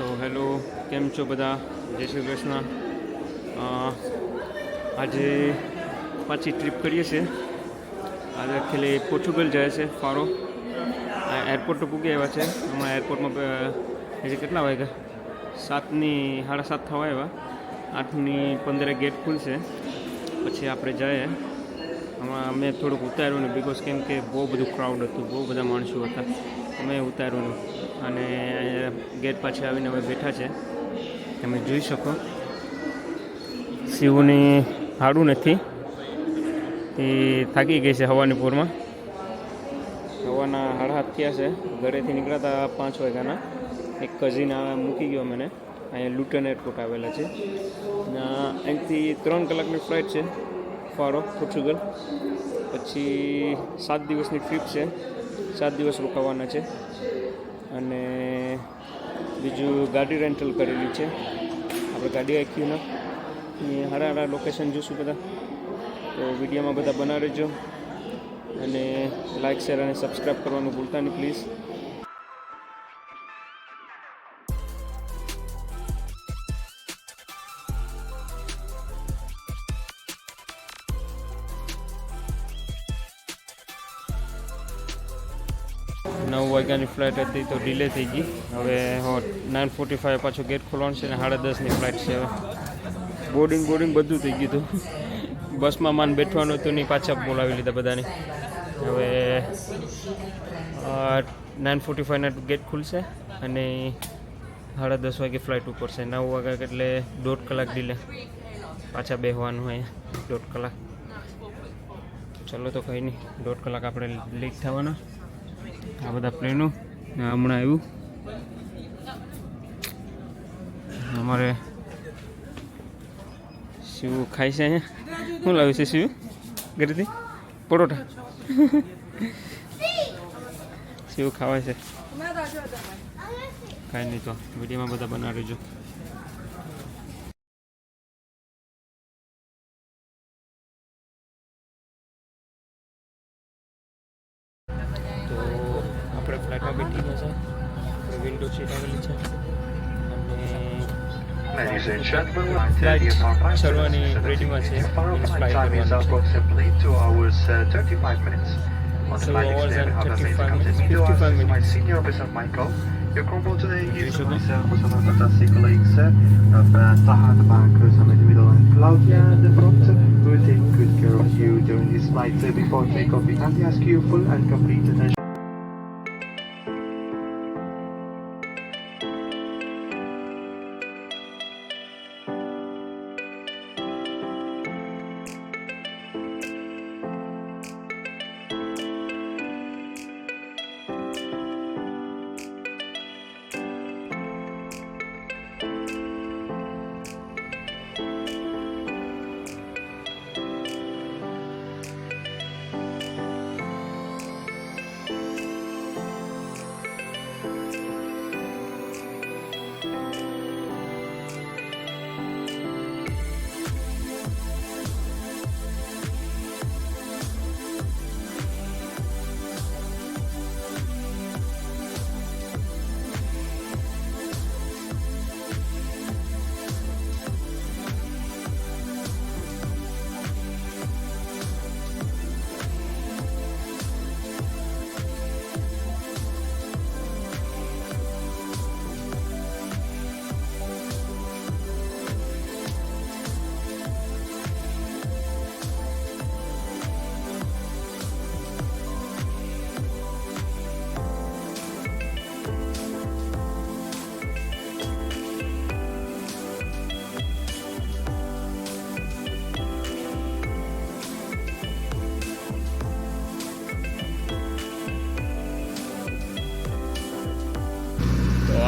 તો હેલો, કેમ છો બધા? જય શ્રી કૃષ્ણ. આજે પાછી ટ્રીપ કરીએ છીએ. આજે એકચ્યુઅલી પોર્ચુગલ જાય છે ફારો. એરપોર્ટ તો પૂગી આવ્યા છે. હમણાં એરપોર્ટમાં હજી કેટલા વાગ્યા? 7:30 થવા આવ્યા. 8:15 ગેટ ખુલશે, પછી આપણે જઈએ. હમણાં અમે થોડુંક ઉતાર્યું ને, બિકોઝ કેમ કે બહુ બધું ક્રાઉડ હતું, બહુ બધા માણસો હતા. અમે ઉતાર્યું ને, અને ગેટ પાછળ આવીને હવે બેઠા છે. તમે જોઈ શકો શિવને સારું નથી, એ થાકી ગઈ છે. હવાની પૂરમાં હવાના 7:30 થયા છે. ઘરેથી નીકળ્યા હતા 5 વાગ્યાના. એક કઝિન મૂકી ગયો મને. અહીંયા લુટન એરપોર્ટ આવેલા છે. અહીંથી 3 કલાકની ફ્લાઇટ છે ફારો, પોર્ચુગલ. પછી 7 દિવસની ટ્રીપ છે. 7 દિવસ રોકાવાના છે. અને બીજું ગાડી રેન્ટલ કરેલી છે. આપણે ગાડી આખી ને સારા લોકેશન જોઈશું બધા. તો વિડીયોમાં બધા બનાવી રહેજો, અને લાઇક, શેર અને સબસ્ક્રાઈબ કરવાનું ભૂલતા નહીં પ્લીઝ. 9 વાગ્યાની ફ્લાઇટ હતી તો ડિલે થઈ ગઈ. હવે 9:45 પાછું ગેટ ખોલવાનું છે, ને 10:30ની ફ્લાઇટ છે. હવે બોર્ડિંગ બધું થઈ ગયું હતું. બસમાં માન બેઠવાનું હતું નહીં, પાછા બોલાવી લીધા બધાને. હવે 9:45ના ગેટ ખુલશે, અને 10:30 વાગે ફ્લાઇટ ઉપર છે. 9 વાગ્યા એટલે 1.5 કલાક ડિલે. પાછા બેસવાનું હોય 1.5 કલાક. ચલો તો કંઈ નહીં, 1.5 કલાક આપણે લેટ થવાના. આ બધા પ્લેનો હમણાં આવ્યું. અમારે શિવ ખાય છે અહીંયા. શું લાવ્યું છે શિવ ઘરેથી? પરોઠા. શિવ ખાવાય છે. કાંઈ નહીં, તો વિડીયોમાં બધા બનાવી રહેજો. તો આપણે ફ્લાઇટમાં બેઠી ગયા છે. આપણે વિન્ડો સીટ આવેલી છે, Ladies and gentlemen, flight the ચડવાની રેડીમાં છે. flight time is approximately 2 hours 35 minutes. On the 2 flight hours and today, 35 minutes, my 55 my minutes. senior officer Michael. Your combo today is Yes, sir. myself, some fantastic colleagues of Taha, the back, some in the middle, and Claudia at the front. We will take good care of you during this flight. Before takeoff, we kindly ask you full and complete attention.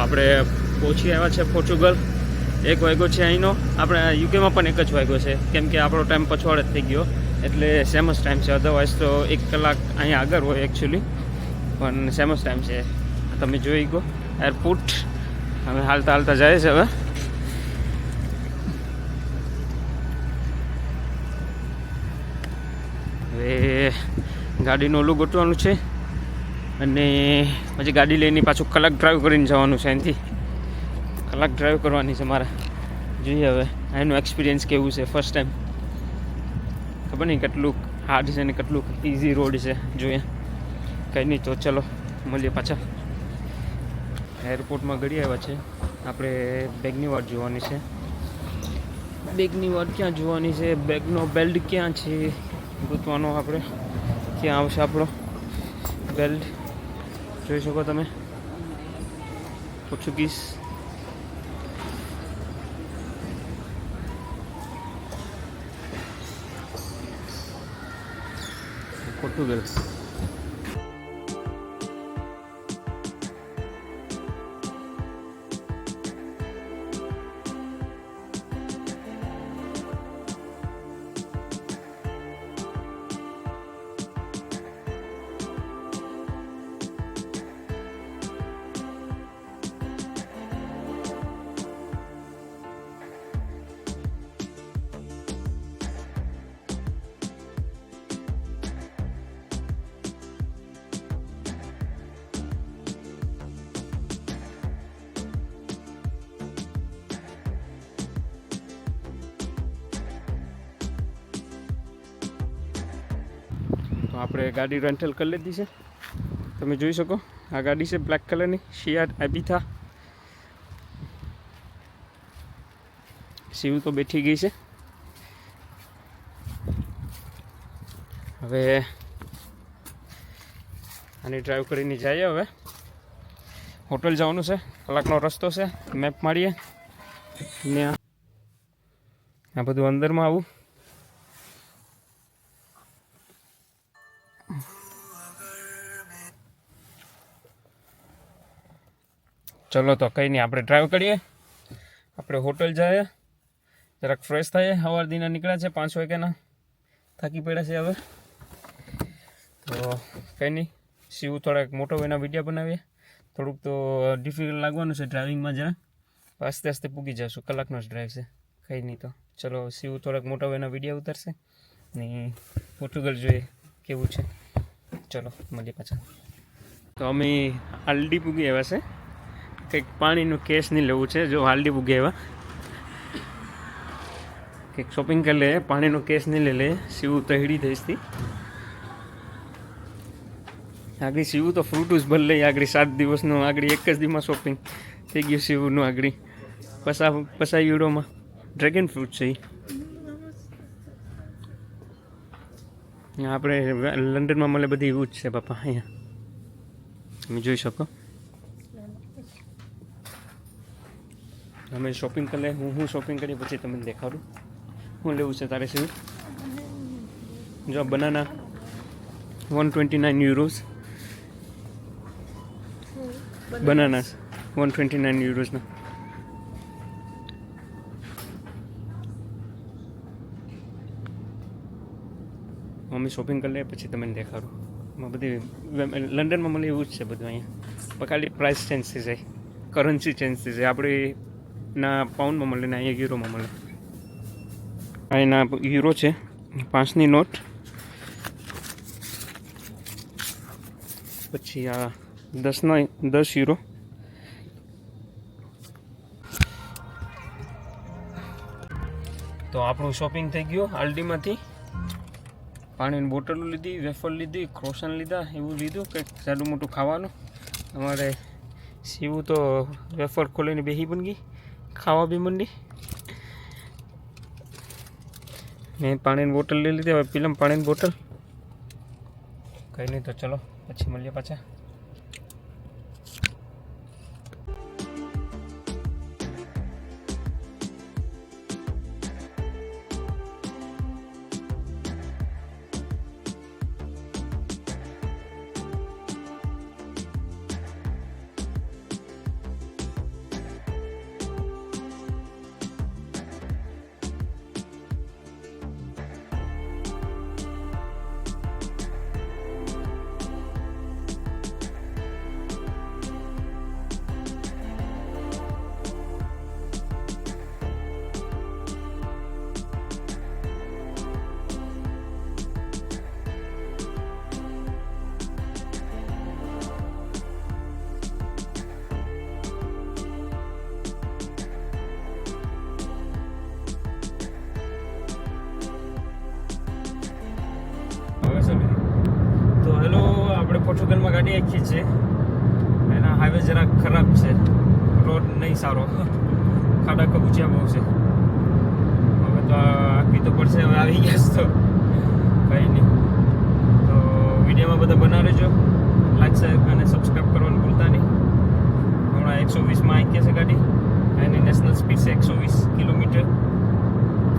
આપણે પહોંચી આવ્યા છે પોર્ચુગલ. 1 વાગ્યો છે અહીંનો. આપણે યુકેમાં પણ 1 જ વાગ્યો છે, કેમ કે આપણો ટાઈમ પછવાડ જ થઈ ગયો, એટલે સેમ જ ટાઈમ છે. અધરવાઇઝ તો 1 કલાક અહીંયા આગળ હોય એકચ્યુઅલી, પણ સેમ જ ટાઈમ છે. તમે જોઈ ગયો એરપોર્ટ. અમે હાલતા જાય છે. હવે ગાડીનું ઓલું ગોઠવાનું છે, અને પછી ગાડી લઈને પાછું કલાક ડ્રાઈવ કરીને જવાનું છે અહીંથી. કલાક ડ્રાઈવ કરવાની છે મારે. જોઈએ હવે એનું એક્સપિરિયન્સ કેવું છે. ફર્સ્ટ ટાઈમ ખબર નહીં કેટલું હાર્ડ છે ને કેટલું ઇઝી રોડ છે. જોઈએ કંઈ નહીં. તો ચલો મળીએ પાછા. એરપોર્ટમાં ગળી આવ્યા છે. આપણે બેગની વાટ જોવાની છે. બેગની વાટ ક્યાં જોવાની છે? બેગનો બેલ્ટ ક્યાં છે ગોતવાનો આપણે. ક્યાં આવશે આપણો બેલ્ટ? જોઈ શકો તમે પોર્ચુગીઝ. પોર્ટુગલ. તો આપણે ગાડી રેન્ટલ કરી લીધી છે. તમે જોઈ શકો આ ગાડી છે બ્લેક કલરની શિયાટ એબિથા. શિવ તો બેઠી ગઈ છે. હવે આની ડ્રાઈવ કરીને જઈએ. હવે હોટલ જવાનું છે. કલાકનો રસ્તો છે. મેપ મારીએ ને આ બધું અંદરમાં આવું. ચલો તો કંઈ નહીં, આપણે ડ્રાઈવ કરીએ. આપણે હોટલ જઈએ, જરાક ફ્રેશ થઈએ. સવાર દિના નીકળ્યા છે 5 વાગ્યાના. થાકી પડ્યા છે હવે. તો કંઈ નહીં, શિવ થોડાક મોટો એના વિડીયો બનાવીએ. થોડુંક તો ડિફિકલ્ટ લાગવાનું છે ડ્રાઇવિંગમાં જરા. આસ્તે આસ્તે પૂગી જશું. કલાકનો જ ડ્રાઈવ છે. કંઈ નહીં. તો ચલો શિવ થોડાક મોટો એના વિડીયો ઉતરશે ને પોર્ટુગલ જોઈએ કેવું છે. ચલો મળીએ પાછા. તો અમે આલ્ડી પૂગી આવ્યા છે. કંઈક પાણીનું કેસ નહીં લેવું છે. જો આલ્ડી પૂગી આવ્યા, કંઈક શોપિંગ કરી લે. પાણીનો કેસ નહીં લે. શિવ તો હીડી થઈશથી આગળ. શિવ તો ફ્રૂટ જ ભર લઈ આગળ. 7 દિવસનું આગળ એક જ દિવસમાં શોપિંગ થઈ ગયું શિવનું આગળ. 50 યુરોમાં ડ્રેગન ફ્રૂટ છે. આપણે લંડનમાં મળે બધી એવું જ છે બાપા. અહીંયા તમે જોઈ શકો. અમે શોપિંગ કરી લે. હું શોપિંગ કરી પછી તમને દેખાડું શું લેવું છે તારે શિવ. જો બનાના 129 યુરોઝ. બનાના 129 યુરોઝના. અમે શોપિંગ કરી લે પછી તમને દેખાડું. બધી લંડનમાં મળે એવું જ છે બધું. અહીંયા ખાલી પ્રાઇસ ચેન્જ થઈ જાય, કરન્સી ચેન્જ થઈ જાય. આપણે ના પાઉન્ડમાં મળે ને અહીંયા યુરોમાં મળે. અહીંના યુરો છે 5ની નોટ. પછી આ 10 યુરો. તો આપણું શોપિંગ થઈ ગયું આલ્ડીમાંથી. પાણીની બોટલો લીધી, વેફર લીધી, ક્રોસન લીધા, એવું લીધું કંઈક સારું મોટું ખાવાનું. અમારે શિવ તો વેફર ખોલીને બેસી પણ ગઈ, ખાવા બી મંડી. મેં પાણીની બોટલ લઈ લીધી. હવે પીલમ પાણીની બોટલ. કંઈ નહીં. તો ચલો પછી મળીએ પાછા. ગાડી આખી છે એના હાઈવે જરાક ખરાબ છે, રોડ નહીં સારો, ખાડા કબૂચિયા બહુ છે. હવે તો આખી તો પડશે, હવે આવી ગયા તો કંઈ નહીં. તો વિડીયોમાં બધા બના રહેજો, લાઈક શેર અને સબસ્ક્રાઈબ કરવાનું ભૂલતા નહીં. હમણાં 120માં આવી છે ગાડી, એની નેશનલ સ્પીડ છે 120 કિલોમીટર.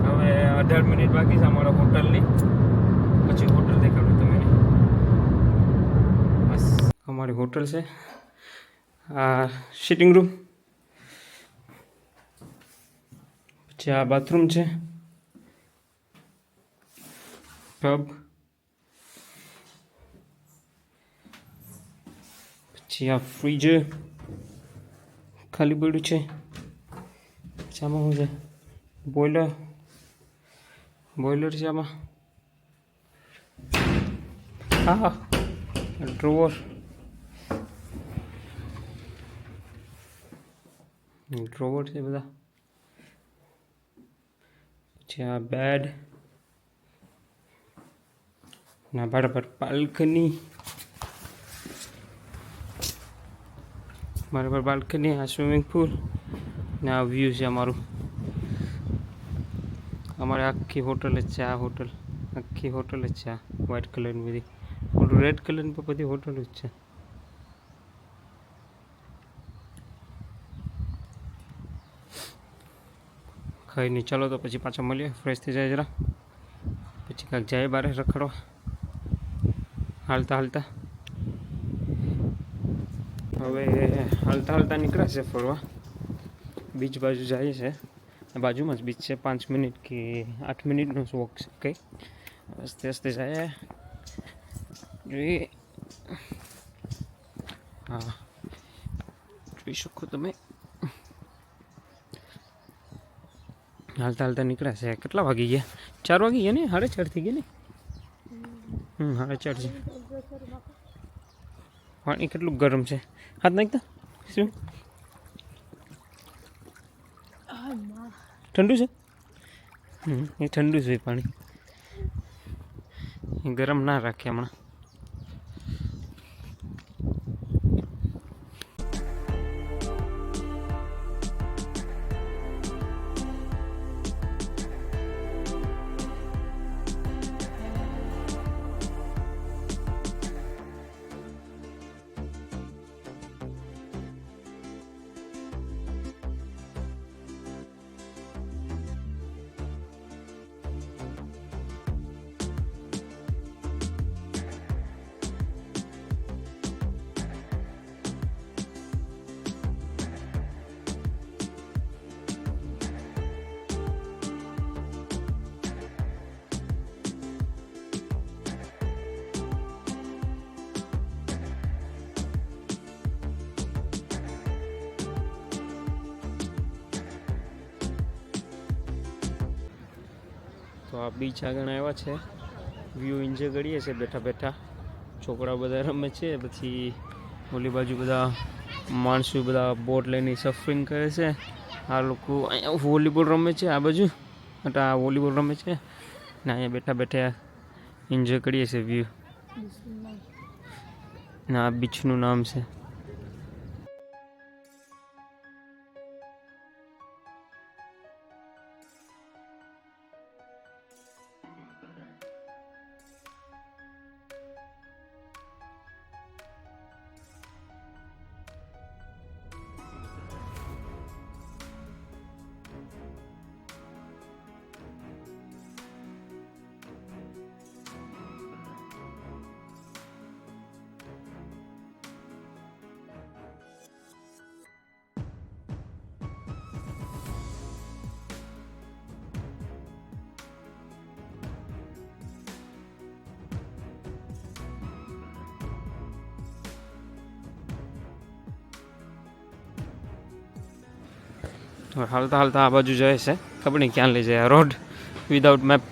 હવે 18 મિનિટ બાકી છે અમારા હોટલની, પછી હોટલ દેખાડું તમને. બસ અમારી હોટલ છે, આ સિટિંગ રૂમ, પછી આ બાથરૂમ છે, ટબ, પછી આ ફ્રીઝર ખાલી પડ્યું છે. પછી આમાં શું છે, બોઈલર છે આમાં. હા, ડ્રોવર, છે બધા. પછી આ બેડ ના બરાબર બાલ્કની, બરાબર બાલ્કની. આ સ્વિમિંગ પુલ ને આ વ્યૂ છે અમારું. અમારે આખી હોટલ જ છે, આ હોટલ આખી હોટલ જ છે. આ વ્હાઇટ કલરની બધી, ઓલું રેડ કલરની પણ બધી હોટલ જ છે. ખાઈ નહીં, ચાલો તો પછી પાછા મળીએ, ફ્રેશ થઈ જાય જરા, પછી કાંઈક જાય બારે રખડવા, હાલતા. હવે હાલતા નીકળ્યા છે ફરવા, બીચ બાજુ જાય છે. બાજુમાં જ બીચ છે, 5 મિનિટ કે 8 મિનિટનો વોક છે કંઈ. આસ્તે જાય જોઈએ. હા, જોઈ શકો તમે, હાલતા નીકળ્યા છે. કેટલા વાગી ગયા? 4 વાગી ગયા ને? 4:30 થઈ ગયા ને? 4:30 છે. પાણી કેટલું ગરમ છે, હાથ નાખતા શું ઠંડુ છે? એ ઠંડુ છે પાણી, ગરમ ના રાખે હમણાં. તો આ બીચ આગળ આવ્યા છે, વ્યૂ એન્જોય કરીએ છીએ બેઠા. છોકરા બધા રમે છે, પછી ઓલી બાજુ બધા માણસો બધા બોટ લઈને સફરિંગ કરે છે. આ લોકો અહીંયા વોલીબોલ રમે છે, આ બાજુ આ વોલીબોલ રમે છે ને અહીંયા બેઠા એન્જોય કરીએ છીએ વ્યૂ. ને આ બીચનું નામ છે. હાલતા આ બાજુ જાય છે, ખબર નહીં ક્યાં લઈ જાય રોડ વિધાઉટ મેપ.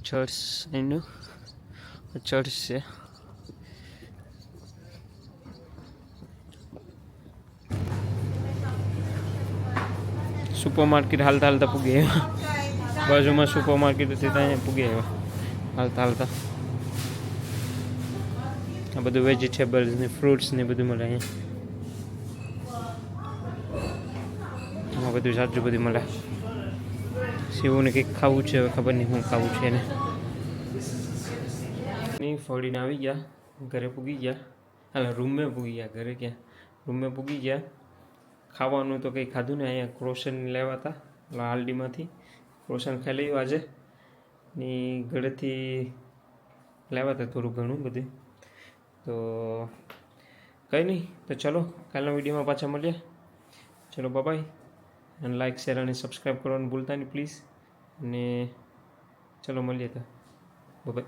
ચર્ચ એનું ચર્ચ છે. સુપર માર્કેટ હાલતા હાલતા પૂગી આવ્યા. બાજુમાં સુપર માર્કેટ હતી ત્યાં પૂગી આવ્યા હાલતા હાલતા. આ બધું વેજીટેબલ્સ ને ફ્રૂટ્સ ને બધું મળે અહીંયા. આ બધું સાચું બધું મળે. શિવને કંઈક ખાવું છે, હવે ખબર નહીં શું ખાવું છે એને. નહીં ફળીને આવી ગયા, ઘરે પૂગી ગયા. હાલ રૂમે પૂગી ગયા, ઘરે ક્યાં રૂમે પૂગી ગયા. ખાવાનું તો કંઈ ખાધું ને, અહીંયા ક્રોસન લેવા હતા હાલડીમાંથી. ક્રોસન ખાઈ લઈએ આજે. ને ઘરેથી લેવા હતા થોડું ઘણું બધું. તો કંઈ નહીં, તો ચલો કાલના વિડીયોમાં પાછા મળીએ. ચલો બાય. અને લાઇક શેર અને સબસ્ક્રાઈબ કરવાનું ભૂલતા નહીં પ્લીઝ. અને ચલો મળીએ તો બાય.